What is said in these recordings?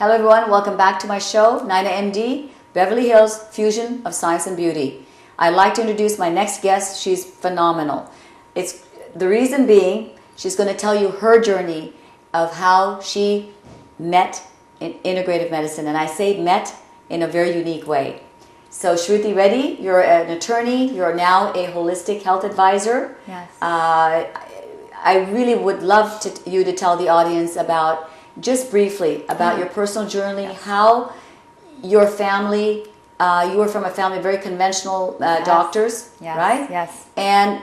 Hello everyone, welcome back to my show, NainaMD, Beverly Hills Fusion of Science and Beauty. I'd like to introduce my next guest. She's phenomenal. It's the reason being, she's going to tell you her journey of how she met in integrative medicine. And I say met in a very unique way. So Shruthi Reddy, you're an attorney, you're now a holistic health advisor. Yes. I really would love you to tell the audience about, just briefly, about your personal journey, how your family, you were from a family of very conventional doctors, right? Yes. And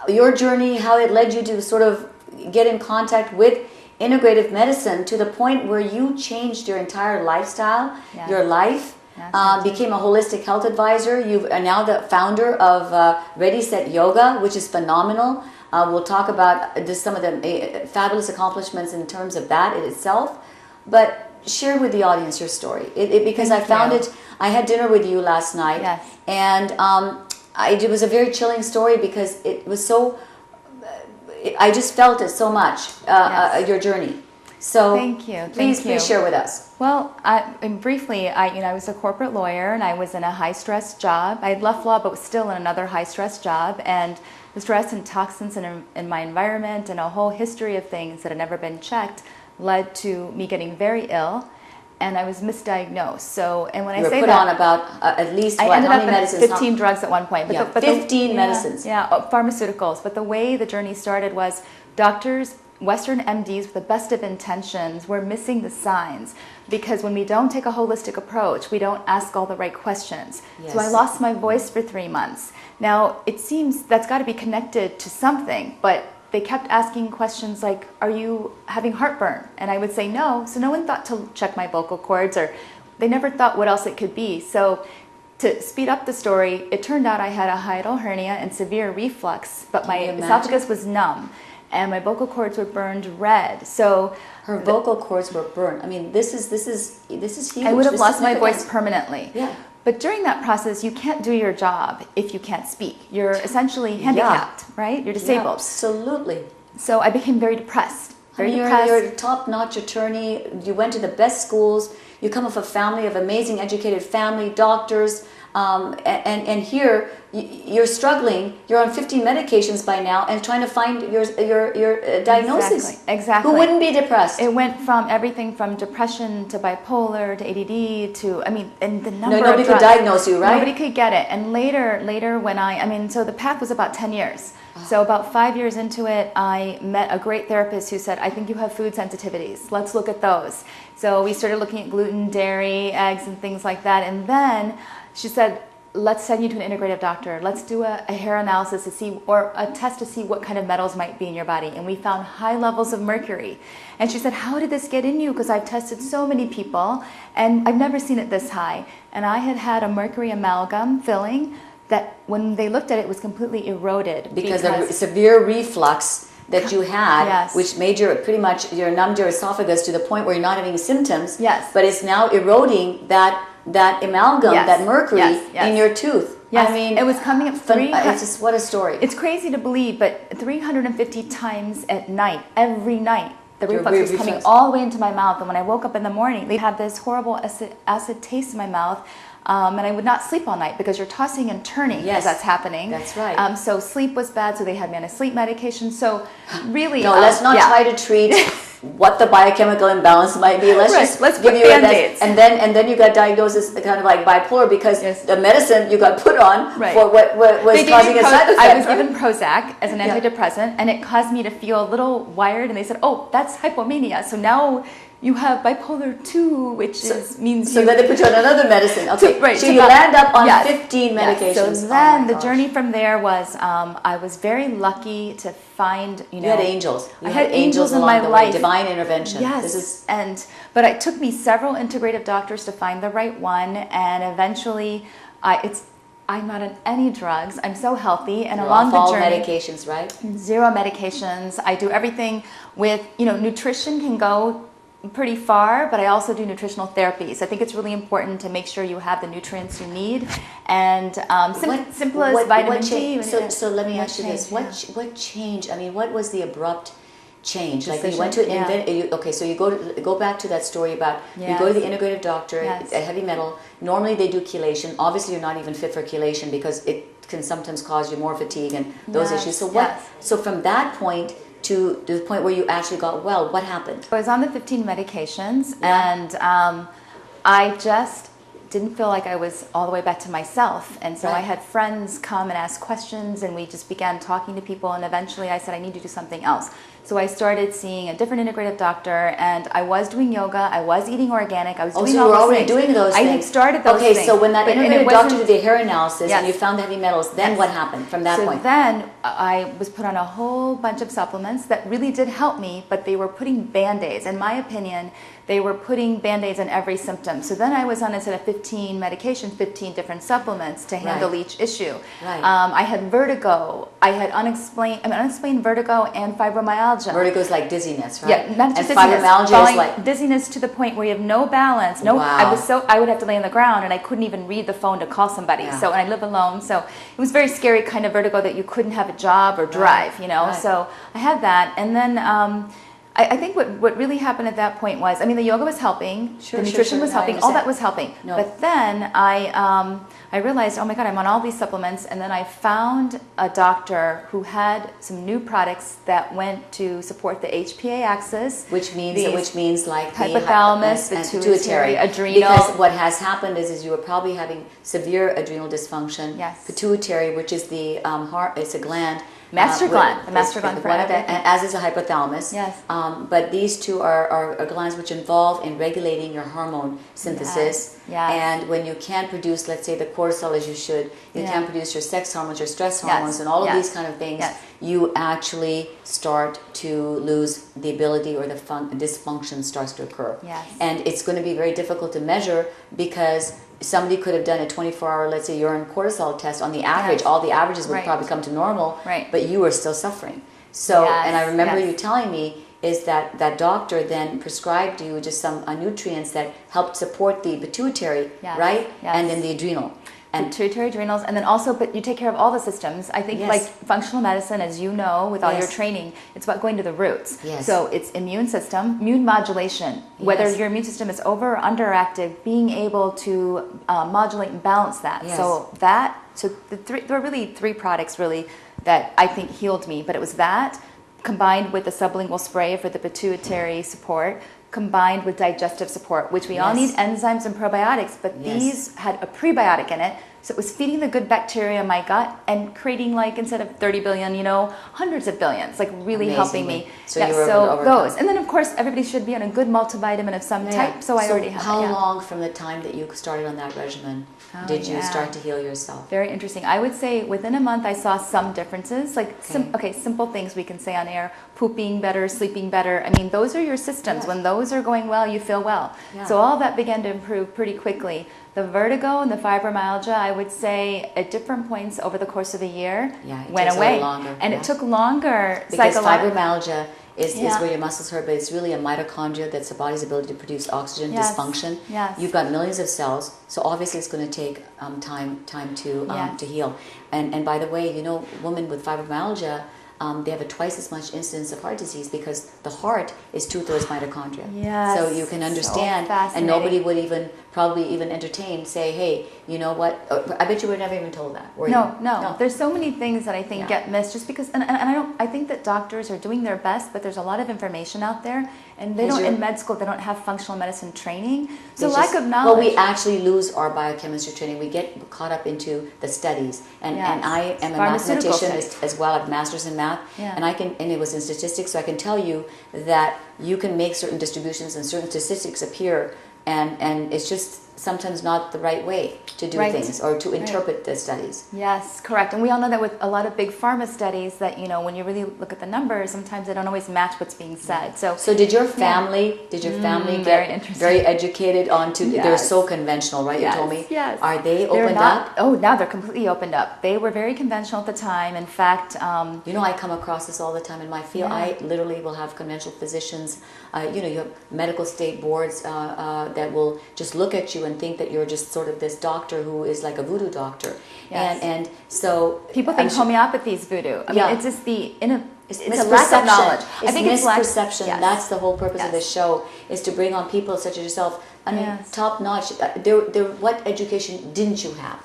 your journey, how it led you to sort of get in contact with integrative medicine to the point where you changed your entire lifestyle, your life, became a holistic health advisor. You are now the founder of Ready Set Yoga, which is phenomenal. We'll talk about just some of the fabulous accomplishments in terms of that in itself. But share with the audience your story. Because I found it, I had dinner with you last night. Yes. And it was a very chilling story because it was so, I just felt it so much, your journey. So thank you. Please share with us. Well, briefly, I was a corporate lawyer and I was in a high-stress job. I had left law but was still in another high-stress job, and the stress and toxins in my environment and a whole history of things that had never been checked led to me getting very ill, and I was misdiagnosed. So, and when you were put on about at least I what, ended how up many in medicines? 15 drugs at one point. But 15 medicines. Yeah, pharmaceuticals. But the way the journey started was doctors, Western MDs with the best of intentions, were missing the signs, because when we don't take a holistic approach, we don't ask all the right questions. Yes. So I lost my voice for 3 months. Now, it seems that's got to be connected to something, but they kept asking questions like, are you having heartburn? And I would say no. So no one thought to check my vocal cords, or they never thought what else it could be. So to speed up the story, it turned out I had a hiatal hernia and severe reflux, but my esophagus was numb and my vocal cords were burned red. So her vocal cords were burned. I mean, this is huge. I would have lost my voice permanently. Yeah. But during that process, you can't do your job if you can't speak. You're essentially handicapped, right? You're disabled. Yeah, absolutely. So I became very depressed. You're a top-notch attorney. You went to the best schools. You come from a family of amazing, educated family, doctors. And here you're struggling. You're on 15 medications by now, and trying to find your diagnosis. Exactly. Who wouldn't be depressed? It went from everything from depression to bipolar to ADD to, and the number. Nobody could diagnose you, right? Nobody could get it. And later when so the path was about 10 years. So about 5 years into it, I met a great therapist who said, I think you have food sensitivities. Let's look at those. So we started looking at gluten, dairy, eggs, and things like that. And then she said, let's send you to an integrative doctor. Let's do a hair analysis to see, or a test to see what kind of metals might be in your body. And we found high levels of mercury. And she said, how did this get in you? Because I've tested so many people and I've never seen it this high. And I had a mercury amalgam filling that when they looked at it was completely eroded. Because of severe reflux that you had, which made pretty much numbed your esophagus to the point where you're not having symptoms. Yes. But it's now eroding that amalgam, that mercury in your tooth. Yes. I mean, it was coming up it's just, what a story. It's crazy to believe, but 350 times at night, every night, the reflux was coming all the way into my mouth. And when I woke up in the morning, they had this horrible acid taste in my mouth. And I would not sleep all night because you're tossing and turning as that's happening. That's right. So sleep was bad, so they had me on a sleep medication. So really, no, let's not try to treat what the biochemical imbalance might be. Let's give you Band-Aids. And then you got diagnosed as kind of like bipolar because the medicine you got put on for what was causing a side effect. I was given Prozac as an antidepressant, and it caused me to feel a little wired. And they said, "Oh, that's hypomania." So now you have bipolar 2, which means so then they put you on another medicine. Okay, so you land up on 15 medications. So then the journey from there was, I was very lucky to find, you had angels. I had angels in my life. Divine intervention. Yes, but it took me several integrative doctors to find the right one, and eventually, I'm not on any drugs. I'm so healthy, and along the journey, medications, right? 0 medications. I do everything with, nutrition can go pretty far, but I also do nutritional therapies. I think it's really important to make sure you have the nutrients you need, and simple as vitamin D. So let me ask you this: what changed? I mean, what was the abrupt change? Decision, Like you went to okay, so you go back to that story about you go to the integrative doctor, Yes. a heavy metal. Normally they do chelation. Obviously you're not even fit for chelation because it can sometimes cause you more fatigue and those issues. So so from that point to the point where you actually got well, what happened? I was on the 15 medications and I just didn't feel like I was all the way back to myself. And so I had friends come and ask questions and we just began talking to people, and eventually I said I need to do something else. So I started seeing a different integrative doctor, and I was doing yoga, I was eating organic, I was doing all those things. So you were already doing those things. I had started those things. Okay, so when that integrative doctor did the hair analysis and you found the heavy metals, then what happened from that point? So then I was put on a whole bunch of supplements that really did help me, but they were putting Band-Aids. In my opinion, they were putting Band-Aids on every symptom. So then I was on, instead of 15 medications, 15 different supplements to handle each issue. I had vertigo. I had unexplained vertigo and fibromyalgia. Vertigo is like dizziness, right? Yeah, not just and dizziness. Fibromyalgia is like dizziness to the point where you have no balance. No, I would have to lay on the ground, and I couldn't even read the phone to call somebody. So, and I live alone, so it was very scary kind of vertigo that you couldn't have a job or drive, you know. So I had that, and then I think what really happened at that point was, I mean, the yoga was helping, the nutrition was helping, all that was helping. But then I realized, oh my God, I'm on all these supplements, and then I found a doctor who had some new products that went to support the HPA axis, which means like hypothalamus, the pituitary, adrenal. Because what has happened is you were probably having severe adrenal dysfunction. Pituitary, which is the heart, it's a gland. Master gland, the master gland for everything. As is a hypothalamus. But these two are glands which involve in regulating your hormone synthesis. And when you can't produce, let's say, the cortisol as you should, you can't produce your sex hormones, your stress hormones, and all of these kind of things, you actually start to lose the ability, or the dysfunction starts to occur. And it's going to be very difficult to measure because somebody could have done a 24-hour, let's say, urine cortisol test on the average. All the averages would probably come to normal, but you were still suffering. So, and I remember you telling me is that that doctor then prescribed you just some nutrients that helped support the pituitary, right? And then the adrenal. And pituitary, adrenals, and then also, but you take care of all the systems. I think like functional medicine, as you know, with all your training, it's about going to the roots. So it's immune system, immune modulation, whether your immune system is over or underactive, being able to modulate and balance that. So there were really three products really that I think healed me, but it was that combined with the sublingual spray for the pituitary support, combined with digestive support, which we all need enzymes and probiotics, but these had a prebiotic in it, so it was feeding the good bacteria in my gut and creating, like, instead of 30 billion, you know, hundreds of billions, like really helping me. So you were able to overcome. Those. And then, of course, everybody should be on a good multivitamin of some type, so I already have how long from the time that you started on that regimen did you start to heal yourself? Very interesting. I would say within a month I saw some differences, like simple things we can say on air: pooping better, sleeping better. I mean, those are your systems. When those are going well, you feel well. So all that began to improve pretty quickly. The vertigo and the fibromyalgia, I would say, at different points over the course of the year, went away. And it took longer. Because fibromyalgia is where your muscles hurt, but it's really a mitochondria, that's the body's ability to produce oxygen, dysfunction. You've got millions of cells, so obviously it's going to take time to heal. And by the way, you know, women with fibromyalgia, they have twice as much incidence of heart disease because the heart is 2/3 mitochondria. So you can understand, and nobody would probably even entertain, say, hey, you know what? I bet you were never even told that. No. There's so many things that I think get missed just because, and I think that doctors are doing their best, but there's a lot of information out there, and they don't, in med school, they don't have functional medicine training. So lack of knowledge. Well, we actually lose our biochemistry training. We get caught up into the studies. And I am a mathematician as well. I have a master's in math. And it was in statistics, so I can tell you that you can make certain distributions and certain statistics appear, and it's just sometimes not the right way to do things or to interpret the studies. Yes, correct. And we all know that with a lot of big pharma studies that, you know, when you really look at the numbers, sometimes they don't always match what's being said. So did your family get very educated onto, they're so conventional, right? You told me. Are they opened up? Oh, now they're completely opened up. They were very conventional at the time. In fact, you know, I come across this all the time in my field. I literally will have conventional physicians, you know, you have medical state boards that will just look at you and think that you're just sort of this doctor who is like a voodoo doctor. And so people think homeopathy is voodoo. I mean, it's just it's a lack of knowledge. It's misperception. Yes. That's the whole purpose of this show, is to bring on people such as yourself. I mean, top notch. What education didn't you have?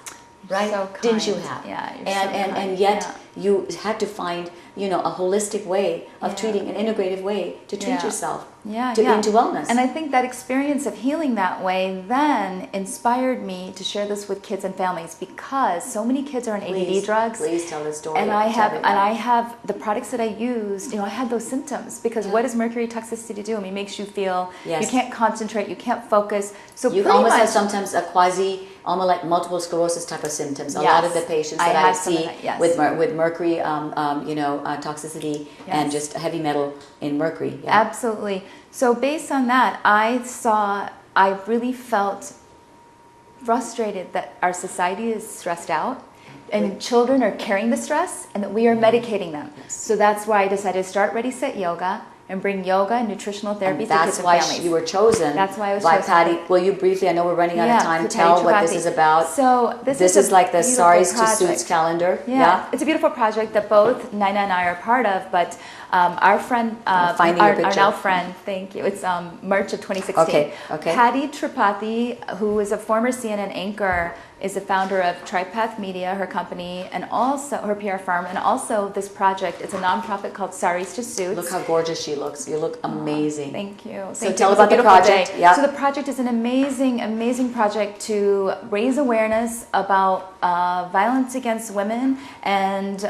Right? So kind. Didn't you have? Yeah, and yet you had to find, you know, a holistic way of treating, an integrative way to treat yourself. Into wellness. And I think that experience of healing that way then inspired me to share this with kids and families, because so many kids are on ADD drugs. Please tell the story. And I have the products that I used, you know, I had those symptoms, because what does mercury toxicity do? I mean, it makes you feel you can't concentrate, you can't focus. So you almost have sometimes a almost like multiple sclerosis type of symptoms. A lot of the patients that I see with mercury, toxicity and just heavy metal in mercury. Absolutely. So based on that, I really felt frustrated that our society is stressed out and children are carrying the stress, and that we are medicating them. So that's why I decided to start Ready Set Yoga and bring yoga and nutritional therapy to kids and families. That's why you were chosen. That's why I was by chosen. Patty. Will you briefly, I know we're running out of time, tell what this is about? So this is like the Saris to Suits calendar. It's a beautiful project that both Naina and I are part of, but our friend, our now friend, thank you, it's March of 2016. Okay. Patty Tripathi, who is a former CNN anchor, is the founder of Tripath Media, her company, and also her PR firm, and also this project. It's a nonprofit called Saris to Suits. Look how gorgeous she looks. You look amazing. Thank you. So tell about the project. So the project is an amazing project to raise awareness about violence against women and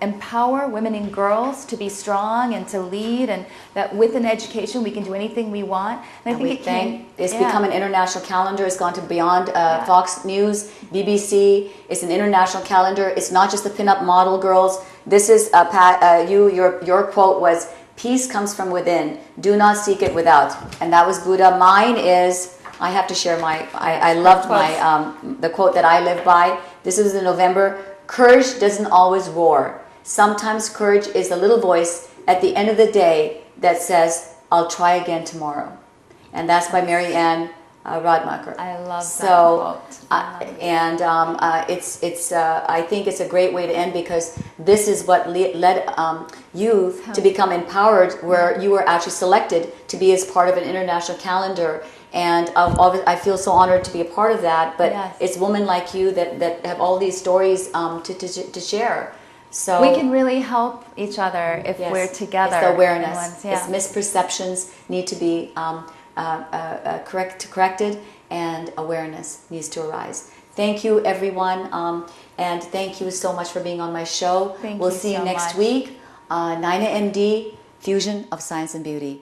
empower women and girls to be strong and to lead, and that with an education we can do anything we want. And I think it's become an international calendar. It's gone to beyond Fox News, BBC. It's an international calendar. It's not just the pinup model girls. This is your quote was, "Peace comes from within. Do not seek it without." And that was Buddha. Mine is, I have to share I loved the quote that I live by. This is in November. "Courage doesn't always roar. Sometimes courage is a little voice at the end of the day that says, 'I'll try again tomorrow.'" And that's by Mary Ann Rodmacher. I love that quote. I think it's a great way to end, because this is what led you to become empowered, where you were actually selected to be as part of an international calendar. And I feel so honored to be a part of that. But it's women like you that have all these stories to share. So we can really help each other if we're together. It's the awareness. It's misperceptions need to be corrected, and awareness needs to arise. Thank you, everyone, and thank you so much for being on my show. We'll see you next week. NainaMD, Fusion of Science and Beauty.